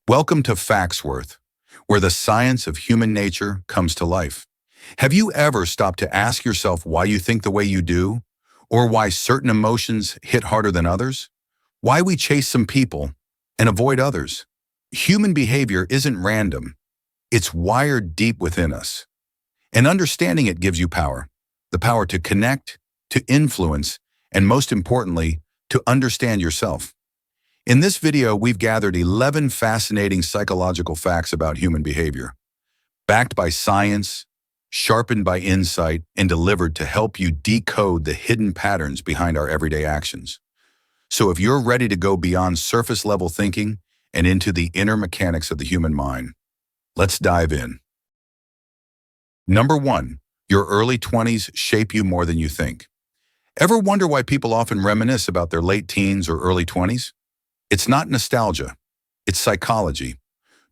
Welcome to Factsworth, where the science of human nature comes to life. Have you ever stopped to ask yourself why you think the way you do, or why certain emotions hit harder than others? Why we chase some people and avoid others? Human behavior isn't random. It's wired deep within us. And understanding it gives you power. The power to connect, to influence, and most importantly, to understand yourself. In this video, we've gathered 11 fascinating psychological facts about human behavior, backed by science, sharpened by insight, and delivered to help you decode the hidden patterns behind our everyday actions. So if you're ready to go beyond surface-level thinking and into the inner mechanics of the human mind, let's dive in. Number 1, your early 20s shape you more than you think. Ever wonder why people often reminisce about their late teens or early 20s? It's not nostalgia, it's psychology.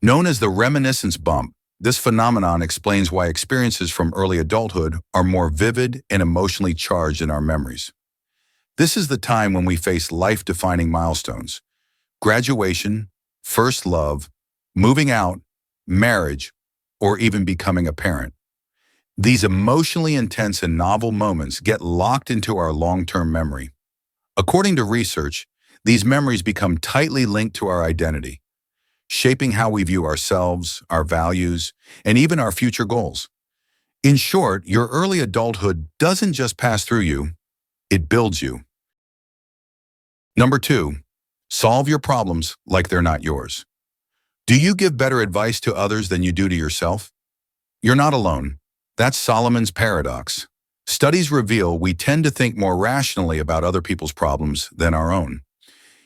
Known as the reminiscence bump, this phenomenon explains why experiences from early adulthood are more vivid and emotionally charged in our memories. This is the time when we face life-defining milestones: graduation, first love, moving out, marriage, or even becoming a parent. These emotionally intense and novel moments get locked into our long-term memory. According to research, these memories become tightly linked to our identity, shaping how we view ourselves, our values, and even our future goals. In short, your early adulthood doesn't just pass through you, it builds you. Number 2, solve your problems like they're not yours. Do you give better advice to others than you do to yourself? You're not alone. That's Solomon's paradox. Studies reveal we tend to think more rationally about other people's problems than our own.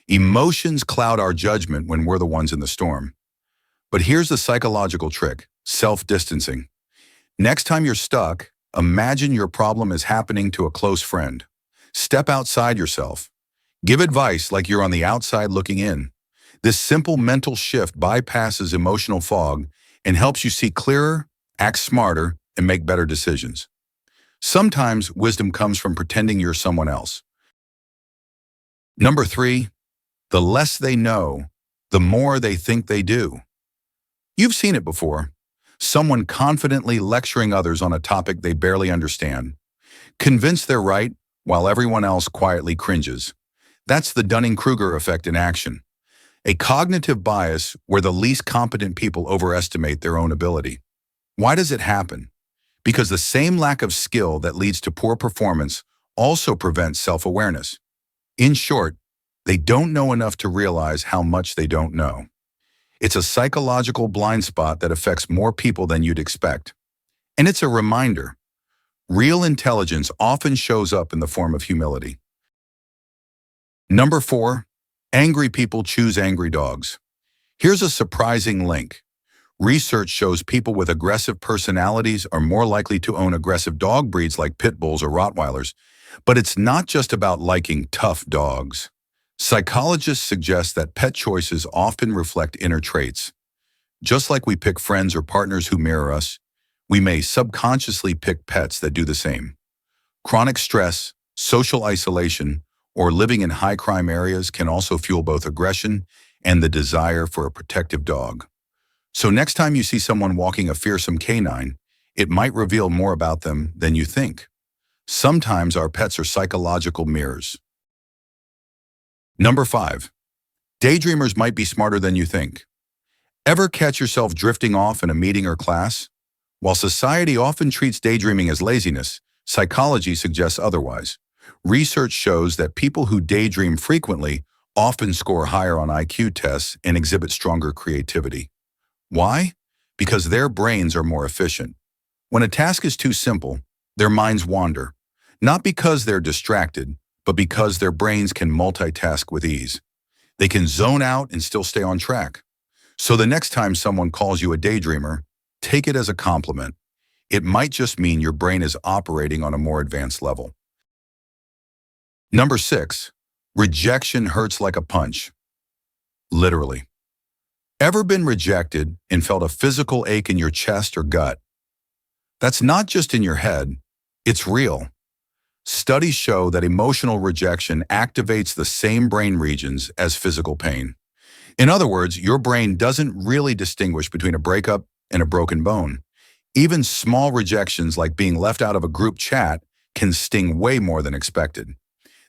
Emotions cloud our judgment when we're the ones in the storm. But here's the psychological trick: self-distancing. Next time you're stuck, imagine your problem is happening to a close friend. Step outside yourself. Give advice like you're on the outside looking in. This simple mental shift bypasses emotional fog and helps you see clearer, act smarter, and make better decisions. Sometimes wisdom comes from pretending you're someone else. Number 3, the less they know, the more they think they do. You've seen it before. Someone confidently lecturing others on a topic they barely understand, convinced they're right while everyone else quietly cringes. That's the Dunning-Kruger effect in action. A cognitive bias where the least competent people overestimate their own ability. Why does it happen? Because the same lack of skill that leads to poor performance also prevents self-awareness. In short, they don't know enough to realize how much they don't know. It's a psychological blind spot that affects more people than you'd expect. And it's a reminder: real intelligence often shows up in the form of humility. Number 4, angry people choose angry dogs. Here's a surprising link. Research shows people with aggressive personalities are more likely to own aggressive dog breeds like pit bulls or Rottweilers. But it's not just about liking tough dogs. Psychologists suggest that pet choices often reflect inner traits. Just like we pick friends or partners who mirror us, we may subconsciously pick pets that do the same. Chronic stress, social isolation, or living in high-crime areas can also fuel both aggression and the desire for a protective dog. So next time you see someone walking a fearsome canine, it might reveal more about them than you think. Sometimes our pets are psychological mirrors. Number 5, daydreamers might be smarter than you think. Ever catch yourself drifting off in a meeting or class? While society often treats daydreaming as laziness, psychology suggests otherwise. Research shows that people who daydream frequently often score higher on IQ tests and exhibit stronger creativity. Why? Because their brains are more efficient. When a task is too simple, their minds wander, not because they're distracted, but because their brains can multitask with ease. They can zone out and still stay on track. So the next time someone calls you a daydreamer, take it as a compliment. It might just mean your brain is operating on a more advanced level. Number 6, rejection hurts like a punch. Literally. Ever been rejected and felt a physical ache in your chest or gut? That's not just in your head, it's real. Studies show that emotional rejection activates the same brain regions as physical pain. In other words, your brain doesn't really distinguish between a breakup and a broken bone. Even small rejections like being left out of a group chat can sting way more than expected.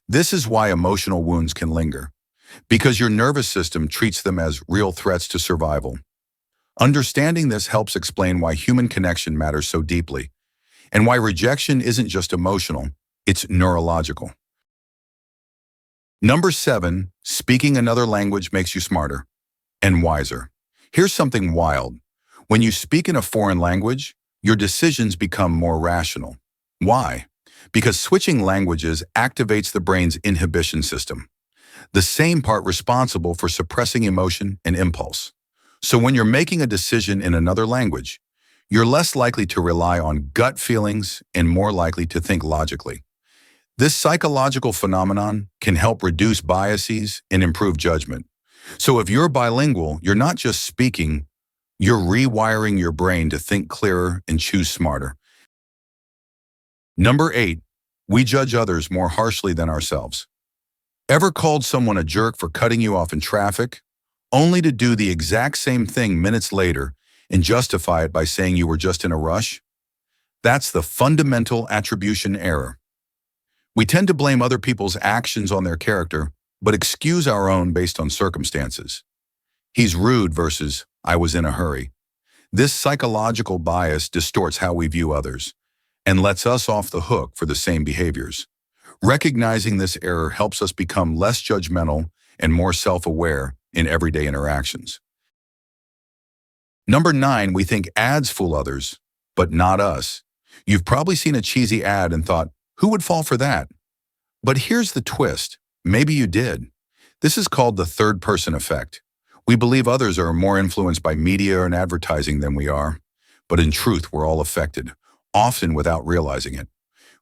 This is why emotional wounds can linger, because your nervous system treats them as real threats to survival. Understanding this helps explain why human connection matters so deeply, and why rejection isn't just emotional, it's neurological. Number 7, speaking another language makes you smarter and wiser. Here's something wild. When you speak in a foreign language, your decisions become more rational. Why? Because switching languages activates the brain's inhibition system, the same part responsible for suppressing emotion and impulse. So when you're making a decision in another language, you're less likely to rely on gut feelings and more likely to think logically. This psychological phenomenon can help reduce biases and improve judgment. So if you're bilingual, you're not just speaking, you're rewiring your brain to think clearer and choose smarter. Number 8, we judge others more harshly than ourselves. Ever called someone a jerk for cutting you off in traffic, only to do the exact same thing minutes later and justify it by saying you were just in a rush? That's the fundamental attribution error. We tend to blame other people's actions on their character, but excuse our own based on circumstances. He's rude versus I was in a hurry. This psychological bias distorts how we view others and lets us off the hook for the same behaviors. Recognizing this error helps us become less judgmental and more self-aware in everyday interactions. Number 9, we think ads fool others, but not us. You've probably seen a cheesy ad and thought, who would fall for that? But here's the twist. Maybe you did. This is called the third-person effect. We believe others are more influenced by media and advertising than we are, but in truth, we're all affected, often without realizing it.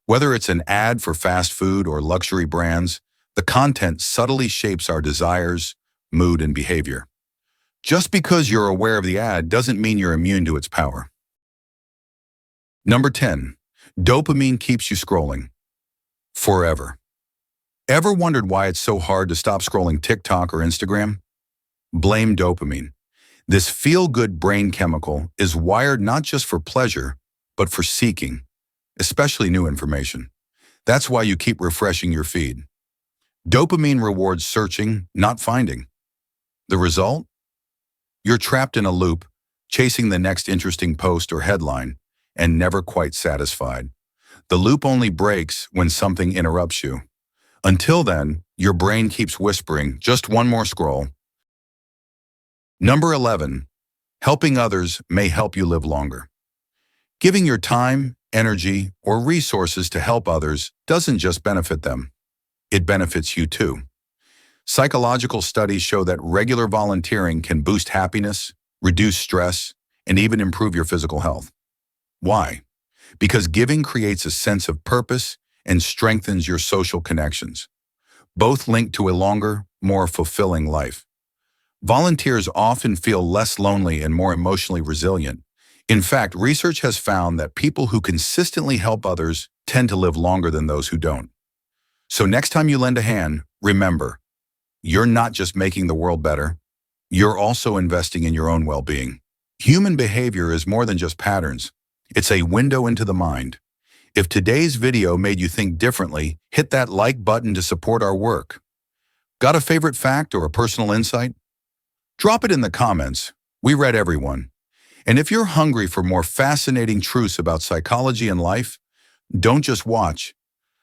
Whether it's an ad for fast food or luxury brands, the content subtly shapes our desires, mood, and behavior. Just because you're aware of the ad doesn't mean you're immune to its power. Number 10, dopamine keeps you scrolling forever. Ever wondered why it's so hard to stop scrolling TikTok or Instagram? Blame dopamine. This feel-good brain chemical is wired not just for pleasure, but for seeking, especially new information. That's why you keep refreshing your feed. Dopamine rewards searching, not finding. The result? You're trapped in a loop, chasing the next interesting post or headline, and never quite satisfied. The loop only breaks when something interrupts you. Until then, your brain keeps whispering, just one more scroll. Number 11, helping others may help you live longer. Giving your time, energy, or resources to help others doesn't just benefit them. It benefits you too. Psychological studies show that regular volunteering can boost happiness, reduce stress, and even improve your physical health. Why? Because giving creates a sense of purpose and strengthens your social connections, both linked to a longer, more fulfilling life. Volunteers often feel less lonely and more emotionally resilient. In fact, research has found that people who consistently help others tend to live longer than those who don't. So next time you lend a hand, remember, you're not just making the world better, you're also investing in your own well-being. Human behavior is more than just patterns. It's a window into the mind. If today's video made you think differently, hit that like button to support our work. Got a favorite fact or a personal insight? Drop it in the comments. We read everyone. And if you're hungry for more fascinating truths about psychology and life, don't just watch.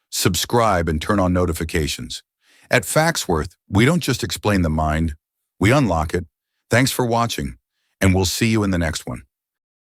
Subscribe and turn on notifications. At Factsworth, we don't just explain the mind, we unlock it. Thanks for watching, and we'll see you in the next one.